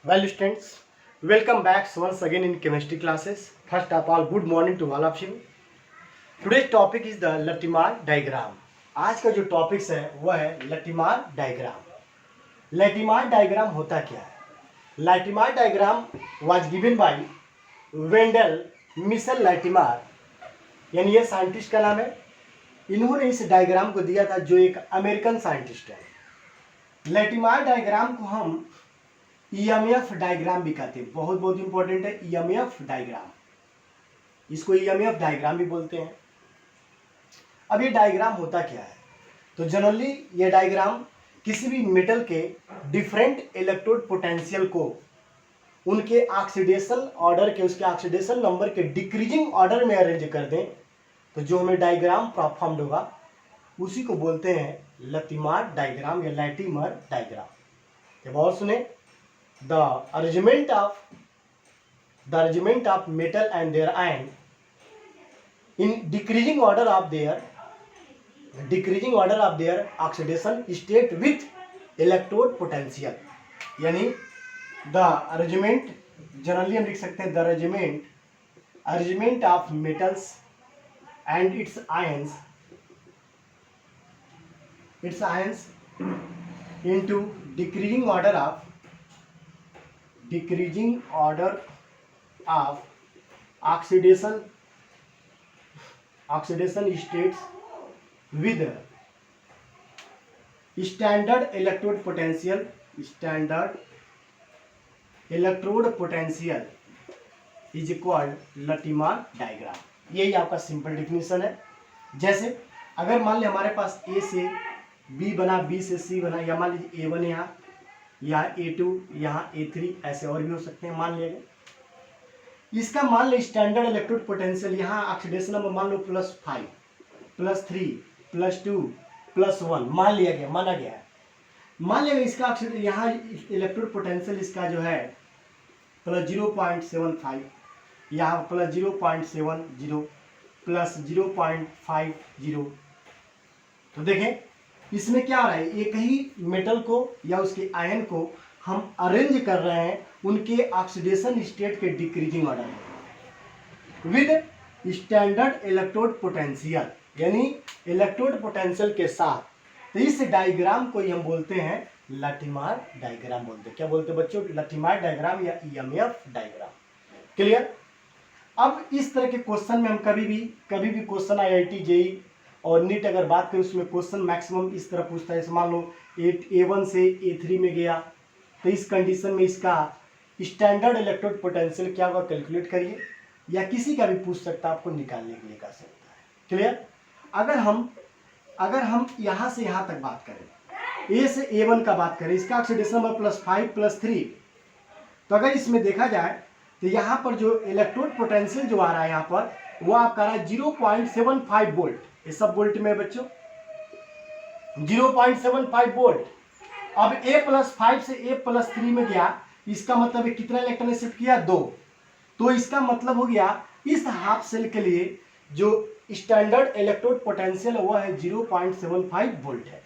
Well, students, welcome back once again in chemistry classes. First of all, good morning to all of you. Today's topic is the Latimer diagram. आज का जो topics है वह है Latimer diagram. लटिमार diagram होता क्या है? Latimer diagram was given by Wendell Mitchell Latimer, यानी ये साइंटिस्ट का नाम है। इन्होंने इस डायग्राम को दिया था, जो एक अमेरिकन साइंटिस्ट है। लटिमार डायग्राम को हम ईएमएफ डायग्राम भी कहते हैं। बहुत बहुत इंपॉर्टेंट है ईएमएफ डायग्राम, इसको ईएमएफ डायग्राम भी बोलते हैं। अब ये डायग्राम होता क्या है? तो जनरली ये डायग्राम किसी भी मेटल के डिफरेंट इलेक्ट्रोड पोटेंशियल को उनके ऑक्सीडेशन ऑर्डर के, उसके ऑक्सीडेशन नंबर के डिक्रीजिंग ऑर्डर में अरेंज कर दें, तो जो हमें डायग्राम फॉर्म्ड होगा उसी को बोलते हैं लतिमार डायग्राम या लैटिमर डायग्राम। जब और सुने, the arrangement of metal and their ion in decreasing order of their oxidation state with electrode potential, यानी the arrangement, जनरली हम लिख सकते हैं the arrangement of metals and its ions into decreasing order of oxidation states with standard electrode potential is called Latimer diagram. यही आपका simple definition है। जैसे अगर मान लिया हमारे पास ए से बी बना, बी से सी बना, या मान लीजिए A1 यहाँ A2, यहाँ A3, ऐसे और भी हो सकते हैं। मान लिया गया इसका, मान लो स्टैंडर्ड इलेक्ट्रोड पोटेंशियल, यहाँ ऑक्सीडेशन नंबर मान लो +5, +3, +2, +1 माना गया है। मान लिया इसका यहाँ इलेक्ट्रोड पोटेंशियल इसका जो है +0.75, यहाँ +0.70, +0.50। तो देखें इसमें क्या आ रहा है, एक ही मेटल को या उसके आयन को हम अरेंज कर रहे हैं उनके ऑक्सीडेशन स्टेट के डिक्रीजिंग ऑर्डर में विद स्टैंडर्ड इलेक्ट्रोड पोटेंशियल, यानी इलेक्ट्रोड पोटेंशियल के साथ। तो इस डायग्राम को हम बोलते हैं लटिमार डायग्राम बोलते हैं। क्या बोलते हैं बच्चों? लटिमार डायग्राम या ईएमएफ डायग्राम। क्लियर? अब इस तरह के क्वेश्चन में हम कभी भी क्वेश्चन आईआईटी जेईई और नीट अगर बात करें, उसमें क्वेश्चन मैक्सिमम इस तरह पूछता है। मान लो A1 से A3 में गया, तो इस कंडीशन में इसका स्टैंडर्ड इलेक्ट्रोड पोटेंशियल क्या होगा कैलकुलेट करिए, या किसी का भी पूछ सकता है, आपको निकालने के लिए कर सकता है। क्लियर? अगर हम यहाँ से यहाँ तक बात करें, A से A1 का बात करें, इसका ऑक्सीडेशन नंबर +5, +3, तो अगर इसमें देखा जाए तो यहाँ पर जो इलेक्ट्रोड पोटेंशियल जो आ रहा है यहाँ पर, वो आपका रहा है 0.75 वोल्ट। ये सब वोल्ट में बच्चों 0.75 वोल्ट। अब A+5 से A+3 में गया, इसका मतलब कितना इलेक्ट्रॉन शिफ्ट किया? 2। तो इसका मतलब हो गया इस हाफ सेल के लिए जो स्टैंडर्ड इलेक्ट्रोड पोटेंशियल वो है 0.75 वोल्ट है।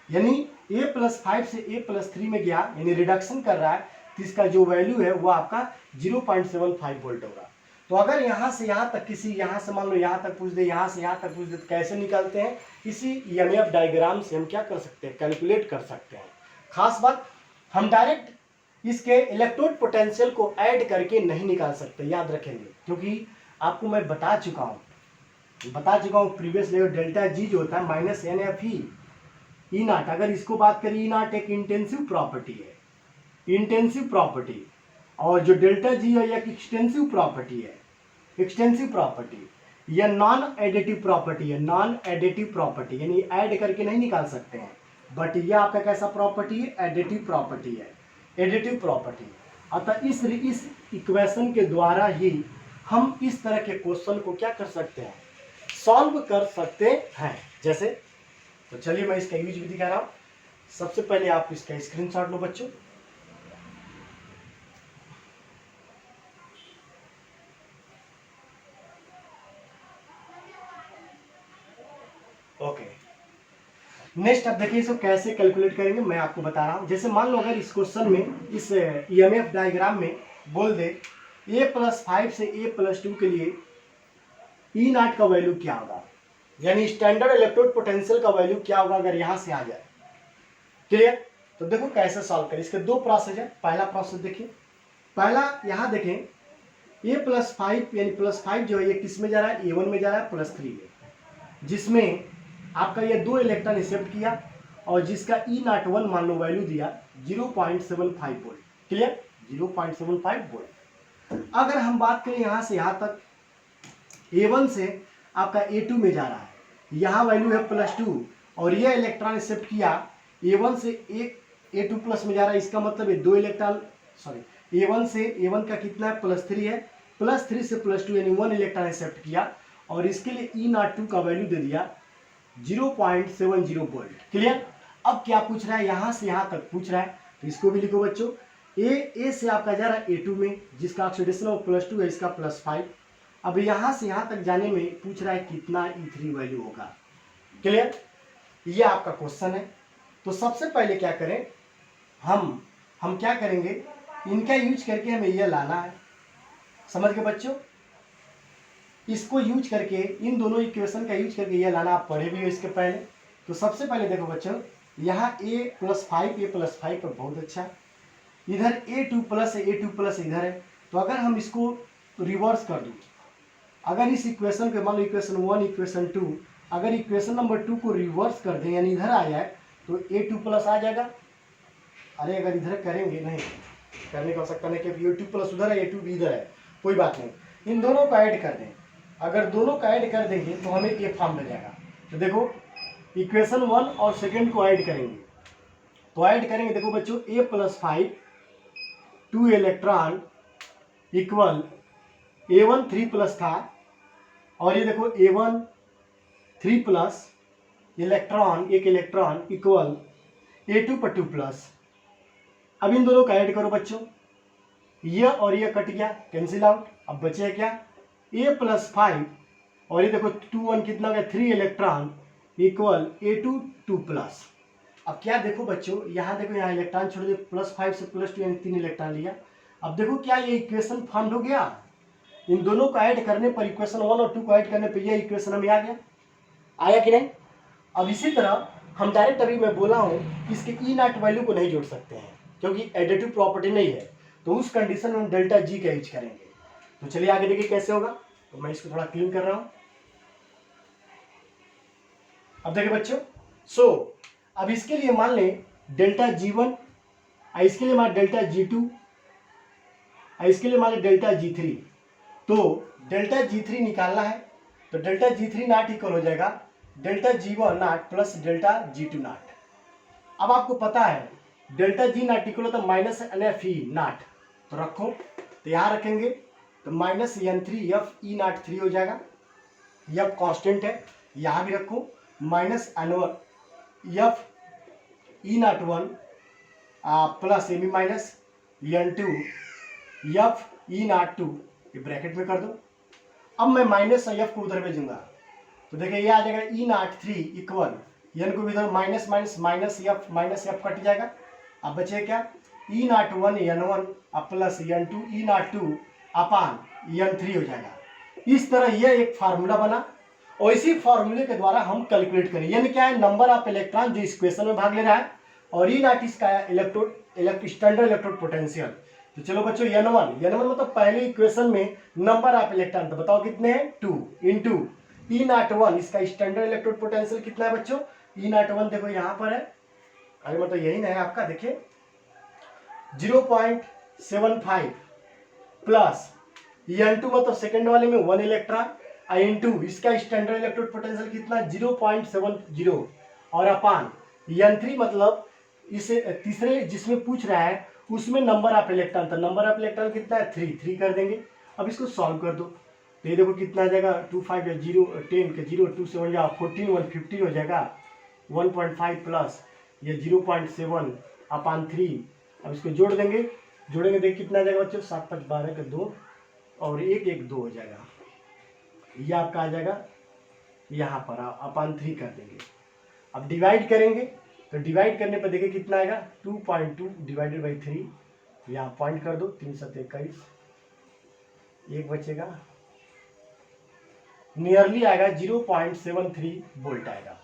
यानी A+5 से A+3 में गया, यानी रिडक्शन कर रहा है, तो इसका जो वैल्यू है वो आपका 0.75 वोल्ट होगा। तो अगर यहाँ से यहाँ तक यहाँ से मान लो यहाँ तक पूछ दे, यहाँ से यहाँ तक पूछ दे, तो कैसे निकालते हैं? इसी ईएमएफ डायग्राम से हम क्या कर सकते हैं? कैलकुलेट कर सकते हैं। खास बात, हम डायरेक्ट इसके इलेक्ट्रोड पोटेंशियल को ऐड करके नहीं निकाल सकते, याद रखेंगे, क्योंकि आपको मैं बता चुका हूँ प्रीवियस लेवल डेल्टा जी जो होता है -NFE E0। अगर इसको बात करें, E0 एक इंटेंसिव प्रॉपर्टी है, और जो डेल्टा जी है एक एक्सटेंसिव प्रॉपर्टी, यह नॉन एडिटिव प्रॉपर्टी, यानी ऐड करके नहीं निकाल सकते हैं। बट यह आपका कैसा प्रॉपर्टी है? Additive property. अतः इस इक्वेशन के द्वारा ही हम इस तरह के क्वेश्चन को क्या कर सकते हैं? सॉल्व कर सकते हैं। जैसे, तो चलिए मैं इसका यूज भी दिखा रहा हूं। सबसे पहले आप इसका स्क्रीनशॉट लो बच्चों। ओके, नेक्स्ट अब देखिए इसको कैसे कैलकुलेट करेंगे मैं आपको बता रहा हूँ। जैसे मान लो अगर इस क्वेश्चन में इस ईएमएफ डायग्राम में बोल दे a+5 से a+2 के लिए ई नाट का वैल्यू क्या होगा, यानी स्टैंडर्ड इलेक्ट्रोड पोटेंशियल का वैल्यू क्या होगा अगर यहाँ से आ जाए। क्लियर? तो देखो कैसे सॉल्व करें। इसके दो प्रोसेस है। पहला प्रोसेस देखिए, पहला यहाँ देखें a+5 यानी +5 जो है ये किस में जा रहा है, A1 में जा रहा है +3 में, जिसमें आपका ये 2 इलेक्ट्रॉन एक्सेप्ट किया और जिसका E01 मान लो वैल्यू दिया 0.75 वोल्ट। क्लियर? 0.75 वोल्ट। अगर हम बात करें यहाँ से यहाँ तक A1 से आपका A2 में जा रहा है, यहाँ वैल्यू है +2 और ये इलेक्ट्रॉन एक्सेप्ट किया A1 से A2 प्लस में जा रहा है, इसका मतलब है 2 इलेक्ट्रॉन A1 से A1 का कितना है +3 है, +3 से +2 यानी 1 इलेक्ट्रॉन एक्सेप्ट किया और इसके लिए E02 का वैल्यू दे दिया 0.70 वोल्ट। क्लियर? अब क्या पूछ रहा है, यहाँ से यहाँ तक पूछ रहा है, तो इसको भी लिखो बच्चों। ए से आपका जा रहा है A2 में जिसका ऑक्सीडेशन वो +2 है, इसका +5। अब यहाँ से यहाँ तक जाने में पूछ रहा है कितना E3 वैल्यू होगा। क्लियर? ये आपका क्वेश्चन है। तो सबसे पहले क्या करें, हम क्या करेंगे, इनका यूज करके हमें यह लाना है। समझ गए बच्चों? इसको यूज करके, इन दोनों इक्वेशन का यूज करके यह लाना, आप पढ़े भी हो इसके पहले। तो सबसे पहले देखो बच्चों, यहाँ a+5 पर बहुत अच्छा, इधर A2 प्लस है, A2 प्लस इधर है। तो अगर हम इसको रिवर्स कर दूँ, अगर इस इक्वेशन के मान लो इक्वेशन 1 इक्वेशन 2, अगर इक्वेशन नंबर 2 को रिवर्स कर दें यानी इधर आ जाए तो A2 प्लस आ जाएगा। अरे अगर इधर करेंगे, नहीं करने की आवश्यकता नहीं क्योंकि A2 प्लस उधर है, A2 भी इधर है, कोई बात नहीं। इन दोनों को ऐड कर दें, अगर दोनों का ऐड कर देंगे तो हमें ये फॉर्म मिल जाएगा। तो देखो इक्वेशन 1 और सेकेंड को ऐड करेंगे, तो ऐड करेंगे, देखो बच्चों A+5 2 electron equal A1 3 plus था और ये देखो A1 3 प्लस इलेक्ट्रॉन, एक इलेक्ट्रॉन इक्वल A2 पर 2 प्लस। अब इन दोनों का ऐड करो बच्चों, ये और ये कट गया, कैंसिल आउट। अब बचे क्या, A+5 और ये देखो 2 1 कितना हो गया 3 इलेक्ट्रॉन इक्वल A2 2 प्लस। अब क्या देखो बच्चों, यहाँ देखो, यहाँ इलेक्ट्रॉन छोड़ दो, +5 से +2 यानी 3 इलेक्ट्रॉन लिया। अब देखो क्या ये इक्वेशन फॉर्म हो गया, इन दोनों को ऐड करने पर, इक्वेशन 1 और 2 को ऐड करने पर ये इक्वेशन हमें आ गया, आया कि नहीं? अब इसी तरह हम डायरेक्ट, अभी मैं बोला हूँ इसके E0 वैल्यू को नहीं जोड़ सकते हैं क्योंकि एडिटिव प्रॉपर्टी नहीं है, तो उस कंडीशन में हम डेल्टा G का यूज करेंगे। तो चलिए आगे देखिए कैसे होगा। तो मैं इसको थोड़ा क्लीन कर रहा हूँ। अब देखिए बच्चों, अब इसके लिए मान लें डेल्टा G1, इसके लिए मान डेल्टा G2, इसके लिए मान लें डेल्टा G3। तो डेल्टा G3 निकालना है, तो डेल्टा G3 नॉट इक्वल हो जाएगा delta G1 not plus delta G2 not. अब आपको पता है डेल्टा G नॉट इक्वल तो माइनस NFE नॉट, तो रखो, तो यहाँ रखेंगे तो माइनस N3 FE नॉट 3 हो जाएगा, यह कांस्टेंट है, यहाँ भी रखो माइनस FE नॉट 1 प्लस एमी माइनस N2 FE नॉट 2, ये ब्रैकेट में कर दो। अब मैं माइनस F को उधर भेजूंगा, तो देखिए ये आ जाएगा E03 इक्वल N को इधर माइनस माइनस F कट जाएगा। अब बचे क्या, E01 N1 plus N2 E02 अपान N3 हो जाएगा। इस तरह यह एक फार्मूला बना और इसी फार्मूले के द्वारा हम कैलकुलेट करें, यानी क्या है, नंबर ऑफ इलेक्ट्रॉन जो इस क्वेश्चन में भाग ले रहा है और E0 इसका स्टैंडर्ड इलेक्ट्रोड पोटेंशियल। तो चलो बच्चों N1 मतलब पहले इक्वेशन में नंबर ऑफ इलेक्ट्रॉन, तो बताओ कितने हैं, 2 इंटू E01 इसका स्टैंडर्ड इलेक्ट्रोड पोटेंशियल कितना है बच्चों, E01 देखो यहाँ पर है, अरे मतलब यही ना है आपका, देखिए 0.75 प्लस N2 मतलब सेकेंड वाले में 1 इलेक्ट्रॉन इंटू इसका स्टैंडर्ड इलेक्ट्रोड पोटेंशियल कितना 0.70 और अपान N3 मतलब इसे तीसरे जिसमें पूछ रहा है उसमें नंबर ऑफ इलेक्ट्रॉन था, नंबर ऑफ इलेक्ट्रॉन कितना है 3 कर देंगे। अब इसको सॉल्व कर दो, तो ये देखो कितना आ जाएगा 2 5 या 0 10 के 0 2 से हो जाएगा 14 1 15 हो जाएगा 1.5 प्लस ये 0.7 अपान 3। अब इसको जोड़ेंगे देखिए कितना आ जाएगा बच्चों, 7 5 12 के 2 और 1 1 2 हो जाएगा, ये आपका आ जाएगा यहाँ पर अपान 3 कर देंगे। अब डिवाइड करेंगे तो डिवाइड करने पर देखिए कितना आएगा 2.2 डिवाइडेड बाई 3, यहाँ पॉइंट कर दो 3 7 21, एक बचेगा, नियरली आएगा 0.73 वोल्ट आएगा।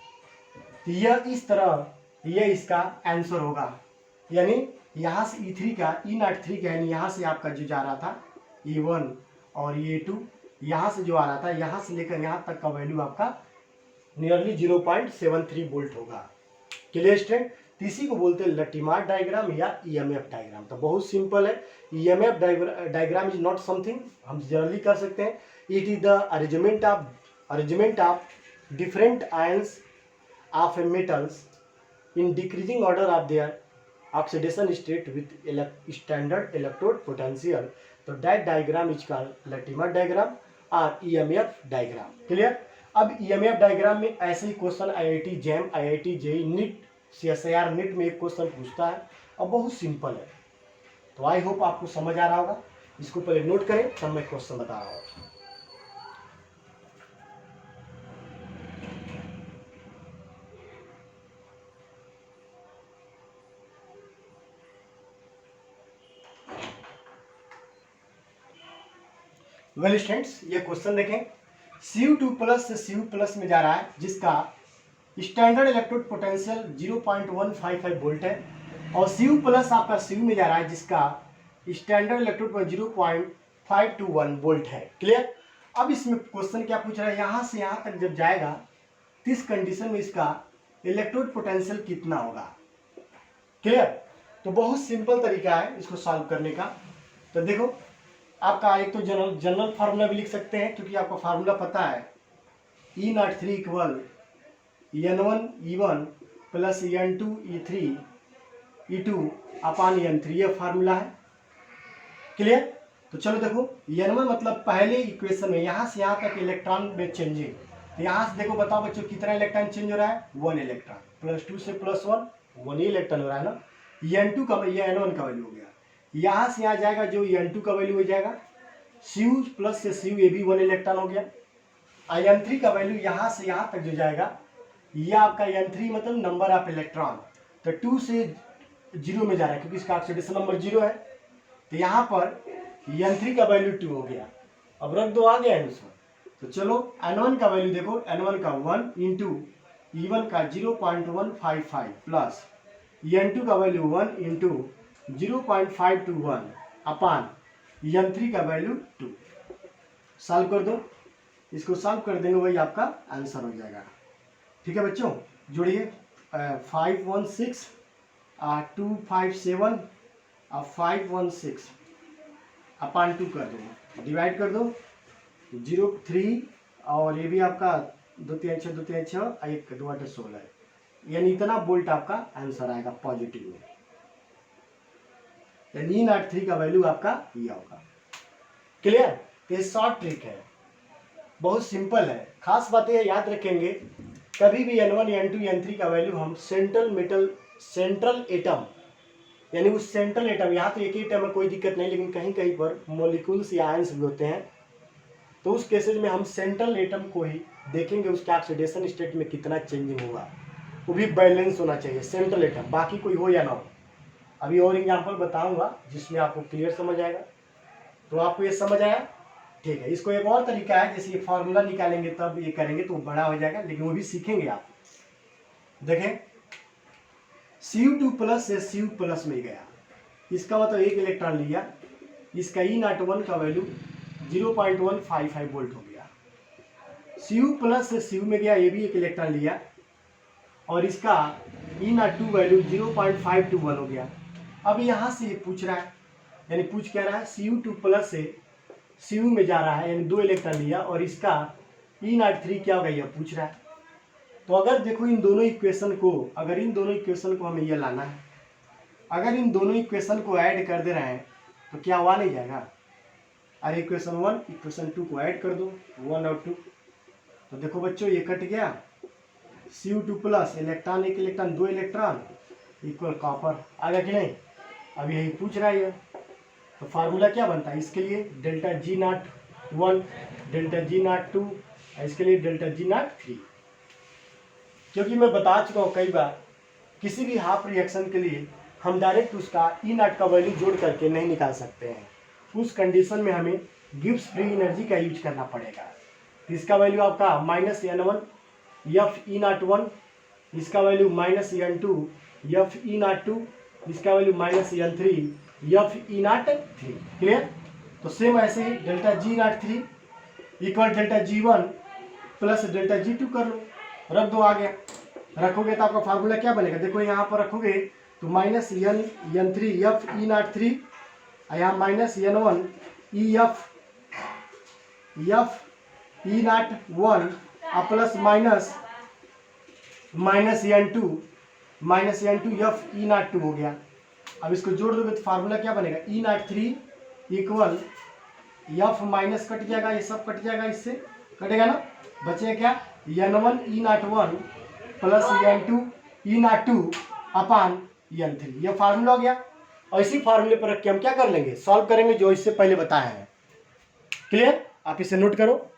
तो यह इस तरह यह इसका आंसर होगा, यानी यहाँ से E3 का E03 का, यानी यहाँ से आपका जो जा रहा था E1 और E2, यहाँ से जो आ रहा था यहाँ से लेकर यहाँ तक का वैल्यू आपका नियरली 0.73 वोल्ट होगा। Clear student? तो इसी को बोलते हैं लटीमार डायग्राम या EMF डायग्राम। तो बहुत सिंपल है, EMF diagram is not something हम जनरली कर सकते हैं, it is the arrangement of different ions of metals in decreasing order of their oxidation state with standard electrode potential. तो that diagram is called Latimer diagram और EMF diagram। Clear? अब EMF diagram में ऐसे ही question IIT JAM, IIT JEE, NEET, CSIR NEET में एक question पूछता है और बहुत सिंपल है। तो आई होप आपको समझ आ रहा होगा। इसको पहले नोट करें तब मैं क्वेश्चन बता रहा हूँ। वेल स्टूडेंट्स, ये क्वेश्चन देखें, Cu2 प्लस से Cu प्लस में जा रहा है जिसका स्टैंडर्ड इलेक्ट्रोड पोटेंशियल 0.155 वोल्ट है, और Cu प्लस आपका Cu में जा रहा है जिसका स्टैंडर्ड इलेक्ट्रोड पर 0.521 वोल्ट है। क्लियर? अब इसमें क्वेश्चन क्या पूछ रहा है, यहाँ से यहाँ तक जब जाएगा तो इस कंडीशन में इसका इलेक्ट्रोड पोटेंशियल कितना होगा। क्लियर? तो बहुत सिंपल तरीका है इसको सॉल्व करने का। तो देखो, आपका एक तो जनरल फार्मूला भी लिख सकते हैं, क्योंकि आपको फार्मूला पता है, E03 equal N1 E1 plus N2 E3 E2 अपान N3, ये फार्मूला है। क्लियर? तो चलो देखो, N1 मतलब पहले इक्वेशन में यहाँ से यहाँ तक इलेक्ट्रॉन में चेंजिंग, तो यहाँ से देखो, बताओ बच्चों कितना इलेक्ट्रॉन चेंज हो रहा है, 1 इलेक्ट्रॉन, +2 से +1 1 ही इलेक्ट्रॉन हो रहा है ना। N2 का, ये N1 का वैल्यू हो गया, यहाँ से यहाँ जाएगा जो N2 का वैल्यू हो जाएगा, Cu प्लस से Cu, ये भी 1 इलेक्ट्रॉन हो गया। N3 का वैल्यू यहाँ से यहाँ तक जो जाएगा, ये आपका N3 मतलब नंबर ऑफ इलेक्ट्रॉन, तो 2 से 0 में जा रहा है क्योंकि इसका ऑक्सीडेशन नंबर 0 है, तो यहाँ पर N3 का वैल्यू 2 हो गया। अब रख दो, आ गया आंसर। तो चलो N1 का वैल्यू देखो, N1 का 1 इंटू E1 का 0.155 प्लस N2 का वैल्यू 1 इंटू 0.521 अपान N3 का वैल्यू 2। सॉल्व कर दो, इसको सॉल्व कर देंगे वही आपका आंसर हो जाएगा। ठीक है बच्चों, जोड़िए 516 257 और 516 अपान 2 कर दो, डिवाइड कर दो 0.3, और ये भी आपका 2 3 6 2 3 6 1 2 8 16, यानी इतना वोल्ट आपका आंसर आएगा पॉजिटिव में, यानी E03 का वैल्यू आपका ये होगा। क्लियर? ये शॉर्ट ट्रिक है, बहुत सिंपल है। खास बातें याद रखेंगे, कभी भी N1 N2 N3 का वैल्यू हम सेंट्रल एटम, यानी उस सेंट्रल एटम, यहाँ तो एक ही एटम में कोई दिक्कत नहीं, लेकिन कहीं कहीं पर मॉलिक्यूल्स या आयंस भी होते हैं, तो उस केसेज में हम सेंट्रल एटम को ही देखेंगे, उसके ऑक्सीडेशन स्टेट में कितना चेंजिंग होगा, वो भी बैलेंस होना चाहिए सेंट्रल एटम, बाकी कोई हो या ना हो। अभी और एग्जाम्पल बताऊंगा जिसमें आपको क्लियर समझ आएगा। तो आपको ये समझ आया? ठीक है। इसको एक और तरीका है, जैसे ये फार्मूला निकालेंगे तब ये करेंगे तो बड़ा हो जाएगा, लेकिन वो भी सीखेंगे आप। देखें, Cu2 प्लस से Cu प्लस में गया, इसका मतलब 1 इलेक्ट्रॉन लिया, इसका E01 का वैल्यू 0.155 वोल्ट हो गया। Cu प्लस से Cu में गया, ये भी 1 इलेक्ट्रॉन लिया, और इसका E02 वैल्यू 0.521 हो गया। अब यहाँ से ये पूछ रहा है, यानी पूछ क्या रहा है, Cu2 प्लस से Cu में जा रहा है, यानी 2 इलेक्ट्रॉन लिया, और इसका E03 क्या होगा यह पूछ रहा है। तो अगर देखो इन दोनों इक्वेशन को हमें ये लाना है, अगर इन दोनों इक्वेशन को ऐड कर दे रहे हैं तो क्या हुआ नहीं जाएगा। अरे इक्वेशन 1 इक्वेशन 2 को ऐड कर दो, 1 और 2, तो देखो बच्चों ये कट गया। Cu2 plus electron 1 electron 2 electron equal copper, आ गया कि नहीं। अब यही पूछ रहा है, तो फार्मूला क्या बनता है इसके लिए, डेल्टा G01 डेल्टा G02, इसके लिए डेल्टा G03। क्योंकि मैं बता चुका हूँ कई बार, किसी भी हाफ रिएक्शन के लिए हम डायरेक्ट उसका ई नॉट का वैल्यू जोड़ करके नहीं निकाल सकते हैं। उस कंडीशन में हमें गिब्स फ्री एनर्जी का यूज करना पड़ेगा। तो इसका वैल्यू आपका minus N1 F E not 1, इसका value minus N2 F E not 2, इसका value minus N3 F E not 3। Clear? तो सेम ऐसे ही delta G not 3 equal delta G1 plus delta G2 कर लो, रख दो, आ गया। रखोगे तो आपका फार्मूला क्या बनेगा, देखो यहाँ पर रखोगे तो minus N3 F E not 3, यहाँ minus N1 E F E not 1 plus minus N2 F E not 2 हो गया। अब इसको जोड़ दोगे तो फार्मूला क्या बनेगा, E not 3 equal F minus cut जाएगा, ये सब कट जाएगा, इससे कटेगा ना, बचेगा क्या, N1 E not 1 plus N2 E not 2 upon N3। ये फार्मूला हो गया। और इसी फार्मूले पर रख के हम क्या कर लेंगे, सॉल्व करेंगे जो इससे पहले बताया है। क्लियर? आप इसे नोट करो।